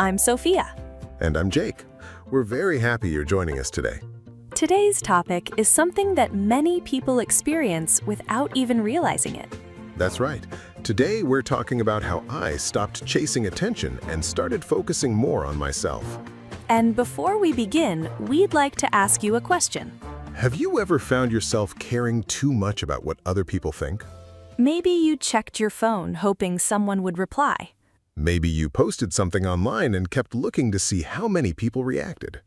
I'm Sophia. And I'm Jake. We're very happy you're joining us today. Today's topic is something that many people experience without even realizing it. That's right. Today we're talking about how I stopped chasing attention and started focusing more on myself. And before we begin, we'd like to ask you a question. Have you ever found yourself caring too much about what other people think? Maybe you checked your phone hoping someone would reply. Maybe you posted something online and kept looking to see how many people reacted.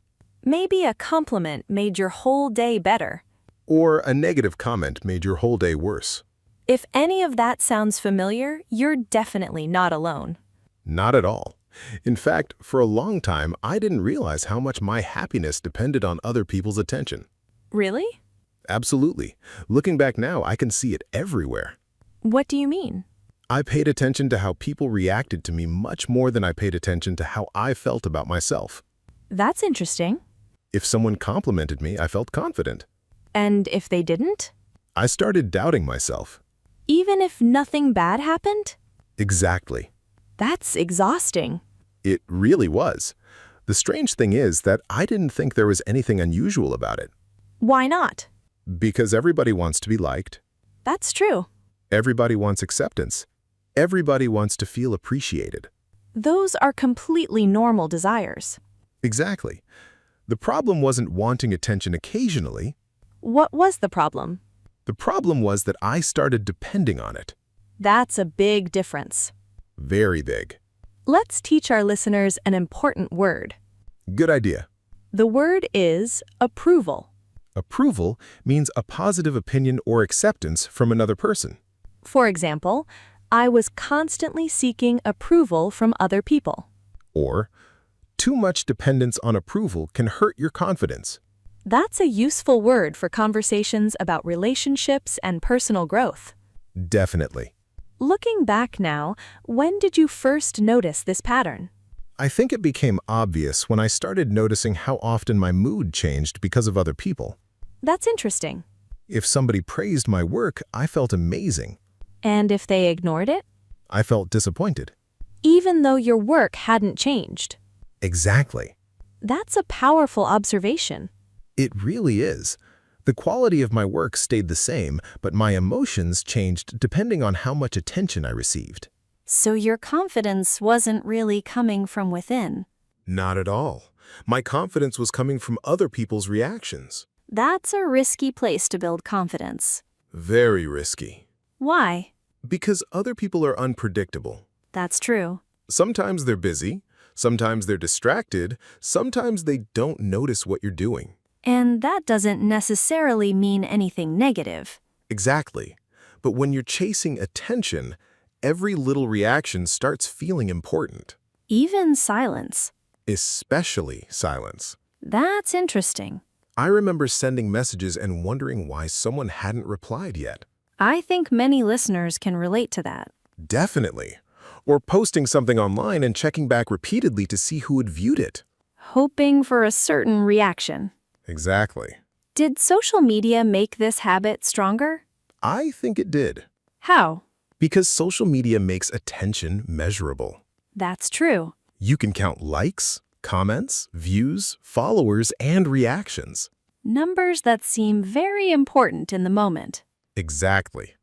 Maybe a compliment made your whole day better. Or a negative comment made your whole day worse. If any of that sounds familiar, you're definitely not alone. Not at all. In fact, for a long time, I didn't realize how much my happiness depended on other people's attention. Really? Absolutely. Looking back now, I can see it everywhere. What do you mean? I paid attention to how people reacted to me much more than I paid attention to how I felt about myself. That's interesting. If someone complimented me, I felt confident. And if they didn't? I started doubting myself. Even if nothing bad happened? Exactly. That's exhausting. It really was. The strange thing is that I didn't think there was anything unusual about it. Why not? Because everybody wants to be liked. That's true. Everybody wants acceptance. Everybody wants to feel appreciated. Those are completely normal desires. Exactly. The problem wasn't wanting attention occasionally. What was the problem? The problem was that I started depending on it. That's a big difference. Very big. Let's teach our listeners an important word. Good idea. The word is approval. Approval means a positive opinion or acceptance from another person. For example, I was constantly seeking approval from other people. Or, too much dependence on approval can hurt your confidence. That's a useful word for conversations about relationships and personal growth. Definitely. Looking back now, when did you first notice this pattern? I think it became obvious when I started noticing how often my mood changed because of other people. That's interesting. If somebody praised my work, I felt amazing. And if they ignored it? I felt disappointed. Even though your work hadn't changed. Exactly. That's a powerful observation. It really is. The quality of my work stayed the same, but my emotions changed depending on how much attention I received. So your confidence wasn't really coming from within. Not at all. My confidence was coming from other people's reactions. That's a risky place to build confidence. Very risky. Why? Because other people are unpredictable. That's true. Sometimes they're busy, sometimes they're distracted, sometimes they don't notice what you're doing. And that doesn't necessarily mean anything negative. Exactly. But when you're chasing attention, every little reaction starts feeling important. Even silence. Especially silence. That's interesting. I remember sending messages and wondering why someone hadn't replied yet. I think many listeners can relate to that. Definitely. Or posting something online and checking back repeatedly to see who had viewed it. Hoping for a certain reaction. Exactly. Did social media make this habit stronger? I think it did. How? Because social media makes attention measurable. That's true. You can count likes, comments, views, followers, and reactions. Numbers that seem very important in the moment. Exactly.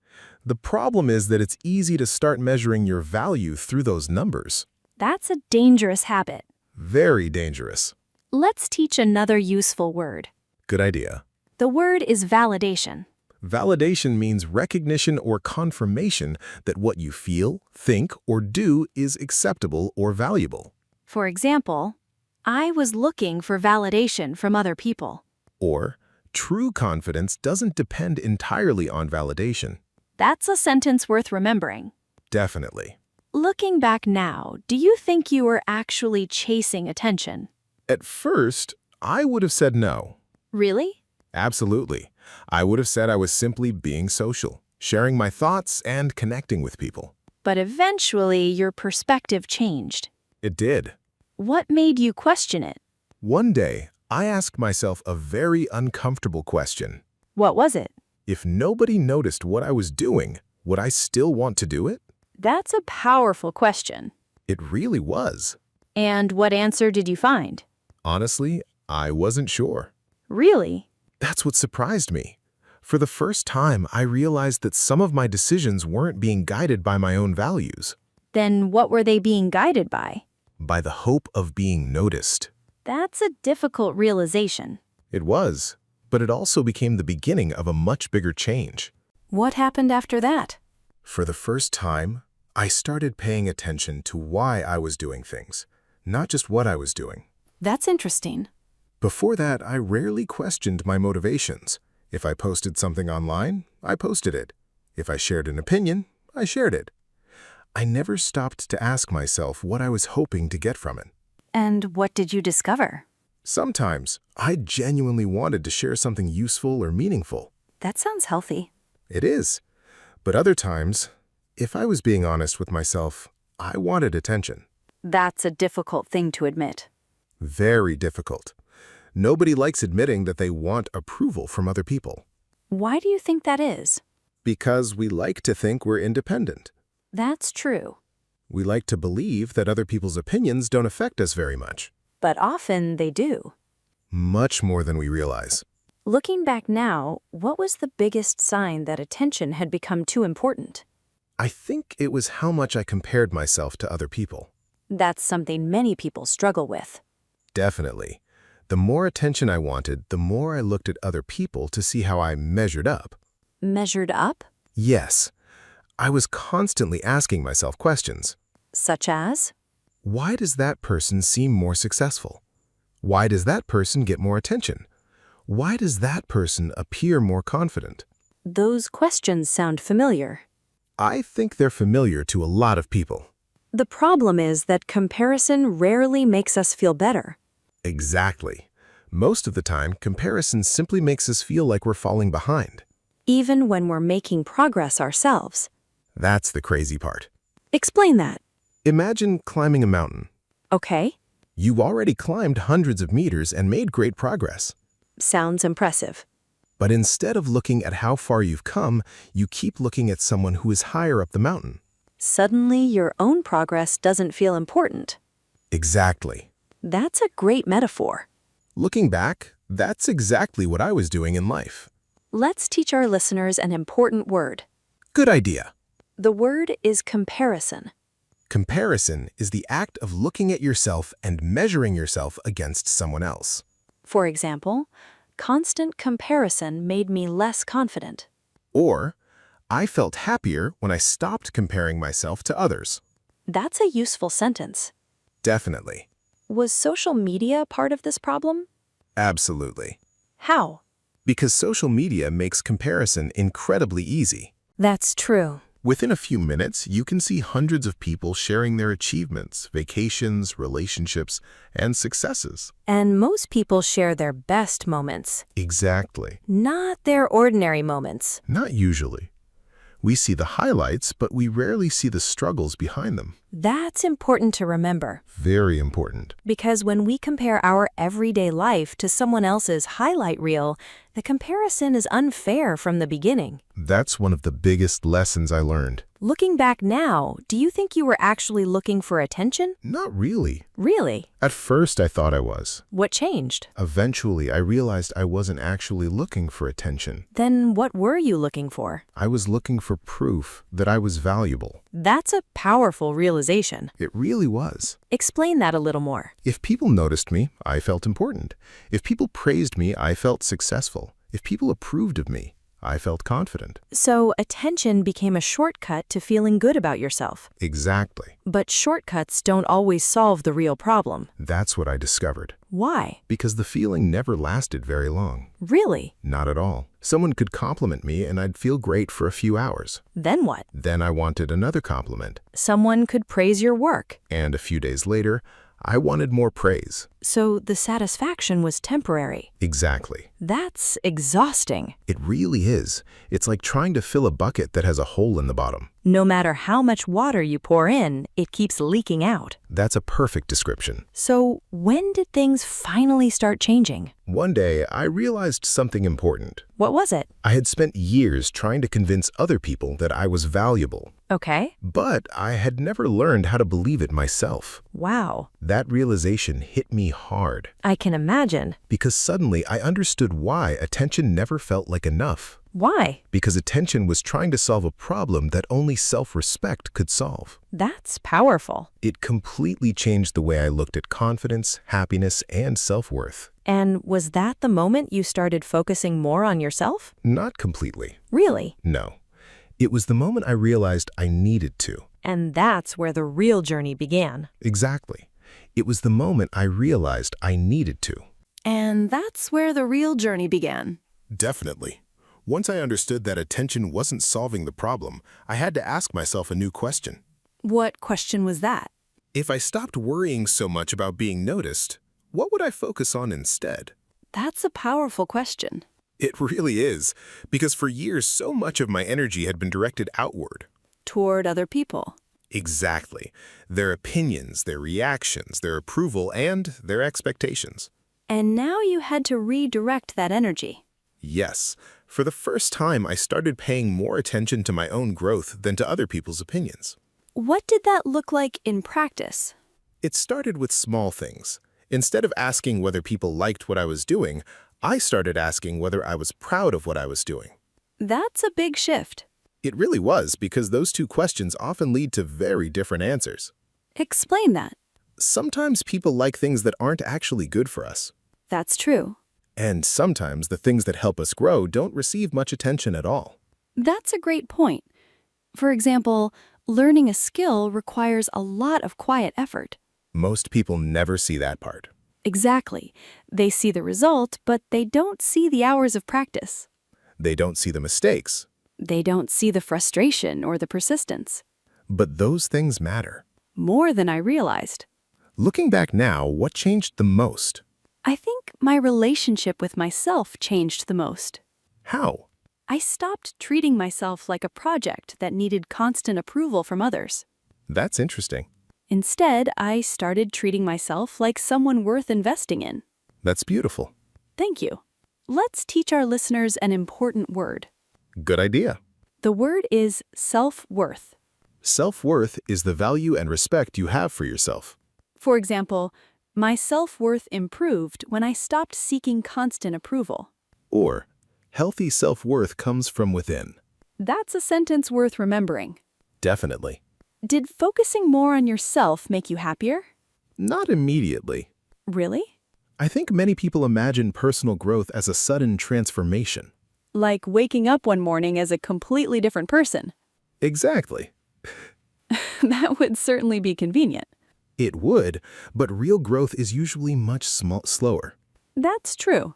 The problem is that it's easy to start measuring your value through those numbers. That's a dangerous habit. Very dangerous. Let's teach another useful word. Good idea. The word is validation. Validation means recognition or confirmation that what you feel, think, or do is acceptable or valuable. For example, I was looking for validation from other people. Or, true confidence doesn't depend entirely on validation. That's a sentence worth remembering. Definitely. Looking back now, do you think you were actually chasing attention? At first, I would have said no. Really? Absolutely. I would have said I was simply being social, sharing my thoughts and connecting with people. But eventually, your perspective changed. It did. What made you question it? One day, I asked myself a very uncomfortable question. What was it? If nobody noticed what I was doing, would I still want to do it? That's a powerful question. It really was. And what answer did you find? Honestly, I wasn't sure. Really? That's what surprised me. For the first time, I realized that some of my decisions weren't being guided by my own values, Then what were they being guided by? by the hope of being noticed. That's a difficult realization. It was, but it also became the beginning of a much bigger change. What happened after that? For the first time, I started paying attention to why I was doing things, not just what I was doing. That's interesting. Before that, I rarely questioned my motivations. If I posted something online, I posted it. If I shared an opinion, I shared it. I never stopped to ask myself what I was hoping to get from it. And what did you discover? Sometimes, I genuinely wanted to share something useful or meaningful. That sounds healthy. It is. But other times, if I was being honest with myself, I wanted attention. That's a difficult thing to admit. Very difficult. Nobody likes admitting that they want approval from other people. Why do you think that is? Because we like to think we're independent. That's true. We like to believe that other people's opinions don't affect us very much. But often they do. Much more than we realize. Looking back now, what was the biggest sign that attention had become too important? I think it was how much I compared myself to other people. That's something many people struggle with. Definitely. The more attention I wanted, the more I looked at other people to see how I measured up. Measured up? Yes. I was constantly asking myself questions. Such as? Why does that person seem more successful? Why does that person get more attention? Why does that person appear more confident? Those questions sound familiar. I think they're familiar to a lot of people. The problem is that comparison rarely makes us feel better. Exactly. Most of the time, comparison simply makes us feel like we're falling behind. Even when we're making progress ourselves. That's the crazy part. Explain that. Imagine climbing a mountain. Okay. You've already climbed hundreds of meters and made great progress. Sounds impressive. But instead of looking at how far you've come, you keep looking at someone who is higher up the mountain. Suddenly, your own progress doesn't feel important. Exactly. That's a great metaphor. Looking back, that's exactly what I was doing in life. Let's teach our listeners an important word. Good idea. The word is comparison. Comparison is the act of looking at yourself and measuring yourself against someone else. For example, constant comparison made me less confident. Or, I felt happier when I stopped comparing myself to others. That's a useful sentence. Definitely. Was social media part of this problem? Absolutely. How? Because social media makes comparison incredibly easy. That's true. Within a few minutes, you can see hundreds of people sharing their achievements, vacations, relationships, and successes. And most people share their best moments, Exactly. not their ordinary moments. Not usually. We see the highlights, but we rarely see the struggles behind them. That's important to remember, Very important. because when we compare our everyday life to someone else's highlight reel, the comparison is unfair from the beginning. That's one of the biggest lessons I learned. Looking back now, do you think you were actually looking for attention? Not really. Really? At first, I thought I was. What changed? Eventually, I realized I wasn't actually looking for attention. Then what were you looking for? I was looking for proof that I was valuable. That's a powerful realization. It really was. Explain that a little more. If people noticed me, I felt important. If people praised me, I felt successful. If people approved of me, I felt confident. So attention became a shortcut to feeling good about yourself. Exactly. But shortcuts don't always solve the real problem. That's what I discovered. Why? Because the feeling never lasted very long. Really? Not at all. Someone could compliment me and I'd feel great for a few hours. Then what? Then I wanted another compliment. Someone could praise your work. And a few days later, I wanted more praise. So the satisfaction was temporary. Exactly. That's exhausting. It really is. It's like trying to fill a bucket that has a hole in the bottom. No matter how much water you pour in, it keeps leaking out. That's a perfect description. So when did things finally start changing? One day, I realized something important. What was it? I had spent years trying to convince other people that I was valuable, Okay. but I had never learned how to believe it myself. Wow. That realization hit me hard, I can imagine. because suddenly I understood why attention never felt like enough. Why? Because attention was trying to solve a problem that only self-respect could solve. That's powerful. It completely changed the way I looked at confidence, happiness, and self-worth. And was that the moment you started focusing more on yourself? Not completely. Really? No. It was the moment I realized I needed to. And that's where the real journey began. Exactly. It was the moment I realized I needed to. And that's where the real journey began. Definitely. Once I understood that attention wasn't solving the problem, I had to ask myself a new question. What question was that? If I stopped worrying so much about being noticed, what would I focus on instead? That's a powerful question. It really is, because for years so much of my energy had been directed outward. Toward other people. Exactly. Their opinions, their reactions, their approval, and their expectations. And now you had to redirect that energy. Yes, for the first time I started paying more attention to my own growth than to other people's opinions. What did that look like in practice? It started with small things. Instead of asking whether people liked what I was doing, I started asking whether I was proud of what I was doing. That's a big shift. It really was, because those two questions often lead to very different answers. Explain that. Sometimes people like things that aren't actually good for us. That's true. And sometimes the things that help us grow don't receive much attention at all. That's a great point. For example, learning a skill requires a lot of quiet effort. Most people never see that part. Exactly. They see the result, but they don't see the hours of practice. They don't see the mistakes. They don't see the frustration or the persistence. But those things matter. More than I realized. Looking back now, what changed the most? I think my relationship with myself changed the most. How? I stopped treating myself like a project that needed constant approval from others. That's interesting. Instead, I started treating myself like someone worth investing in. That's beautiful. Thank you. Let's teach our listeners an important word. Good idea. The word is self-worth. Self-worth is the value and respect you have for yourself. For example, my self-worth improved when I stopped seeking constant approval. Or, healthy self-worth comes from within. That's a sentence worth remembering. Definitely. Did focusing more on yourself make you happier? Not immediately. Really? I think many people imagine personal growth as a sudden transformation. Like waking up one morning as a completely different person. Exactly. That would certainly be convenient. It would, but real growth is usually much slower. That's true.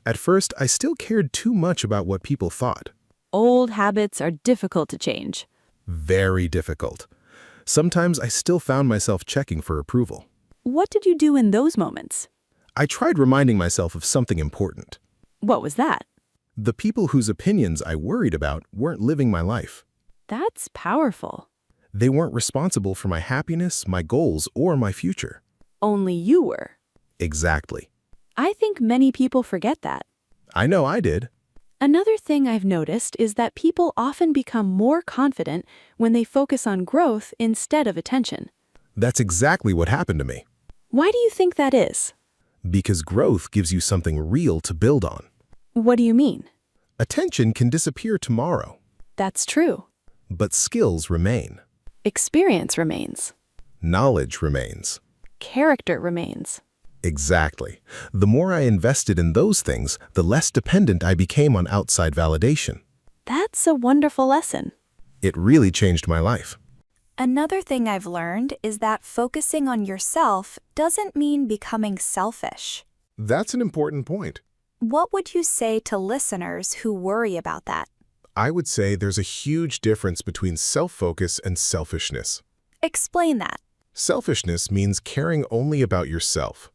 At first, I still cared too much about what people thought. Old habits are difficult to change. Very difficult. Sometimes I still found myself checking for approval. What did you do in those moments? I tried reminding myself of something important. What was that? The people whose opinions I worried about weren't living my life. That's powerful. They weren't responsible for my happiness, my goals, or my future. Only you were. Exactly. I think many people forget that. I know I did. Another thing I've noticed is that people often become more confident when they focus on growth instead of attention. That's exactly what happened to me. Why do you think that is? Because growth gives you something real to build on. What do you mean? Attention can disappear tomorrow, That's true. but skills remain. Experience remains. Knowledge remains. Character remains. Exactly. The more I invested in those things, the less dependent I became on outside validation. That's a wonderful lesson. It really changed my life. Another thing I've learned is that focusing on yourself doesn't mean becoming selfish. That's an important point. What would you say to listeners who worry about that? I would say there's a huge difference between self-focus and selfishness. Explain that. Selfishness means caring only about yourself.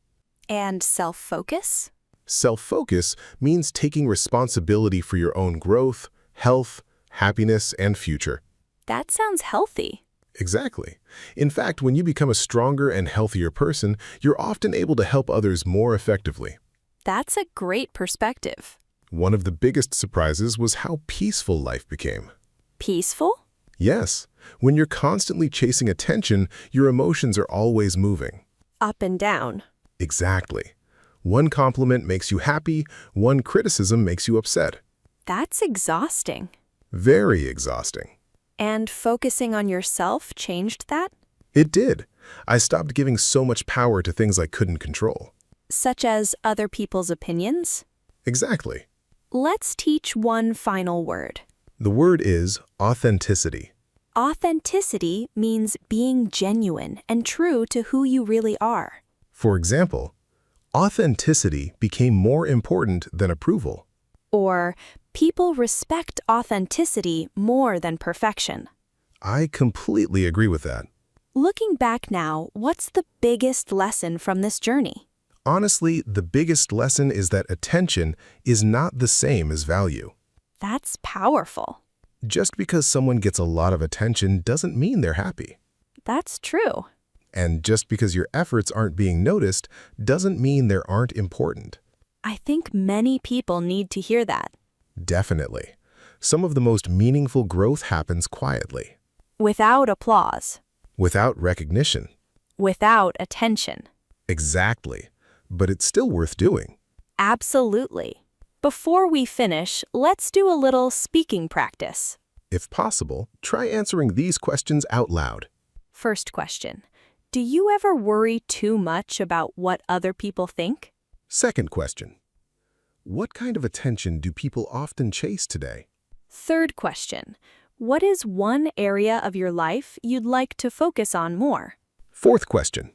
And self-focus? Self-focus means taking responsibility for your own growth, health, happiness, and future. That sounds healthy. Exactly. In fact, when you become a stronger and healthier person, you're often able to help others more effectively. That's a great perspective. One of the biggest surprises was how peaceful life became. Peaceful? Yes, when you're constantly chasing attention, your emotions are always moving. Up and down. Exactly. One compliment makes you happy, one criticism makes you upset. That's exhausting. Very exhausting. And focusing on yourself changed that? It did. I stopped giving so much power to things I couldn't control. Such as other people's opinions? Exactly. Let's teach one final word. The word is authenticity. Authenticity means being genuine and true to who you really are. For example, authenticity became more important than approval. Or, people respect authenticity more than perfection. I completely agree with that. Looking back now, what's the biggest lesson from this journey? Honestly, the biggest lesson is that attention is not the same as value. That's powerful. Just because someone gets a lot of attention doesn't mean they're happy. That's true. And just because your efforts aren't being noticed doesn't mean they aren't important. I think many people need to hear that. Definitely. Some of the most meaningful growth happens quietly. Without applause. Without recognition. Without attention. Exactly. But it's still worth doing. Absolutely. Before we finish, let's do a little speaking practice. If possible, try answering these questions out loud. First question. Do you ever worry too much about what other people think? Second question. What kind of attention do people often chase today? Third question. What is one area of your life you'd like to focus on more? Fourth question.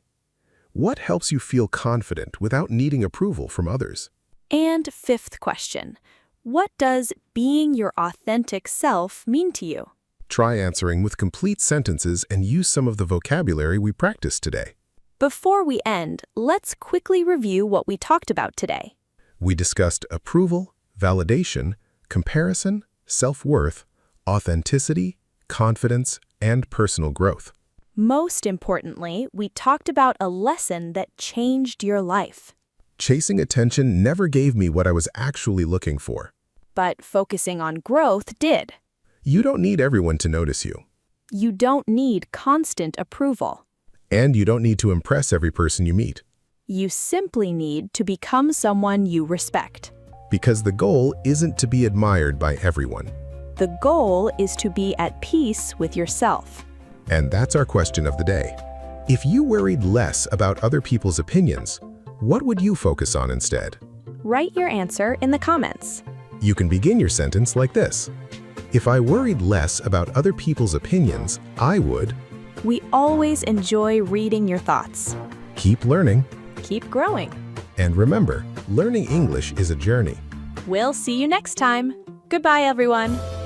What helps you feel confident without needing approval from others? And fifth question. What does being your authentic self mean to you? Try answering with complete sentences and use some of the vocabulary we practiced today. Before we end, let's quickly review what we talked about today. We discussed approval, validation, comparison, self-worth, authenticity, confidence, and personal growth. Most importantly, we talked about a lesson that changed your life. Chasing attention never gave me what I was actually looking for. But focusing on growth did. You don't need everyone to notice you. You don't need constant approval. And you don't need to impress every person you meet. You simply need to become someone you respect. Because the goal isn't to be admired by everyone. The goal is to be at peace with yourself. And that's our question of the day. If you worried less about other people's opinions, what would you focus on instead? Write your answer in the comments. You can begin your sentence like this. If I worried less about other people's opinions, I would... We always enjoy reading your thoughts. Keep learning. Keep growing. And remember, learning English is a journey. We'll see you next time. Goodbye, everyone.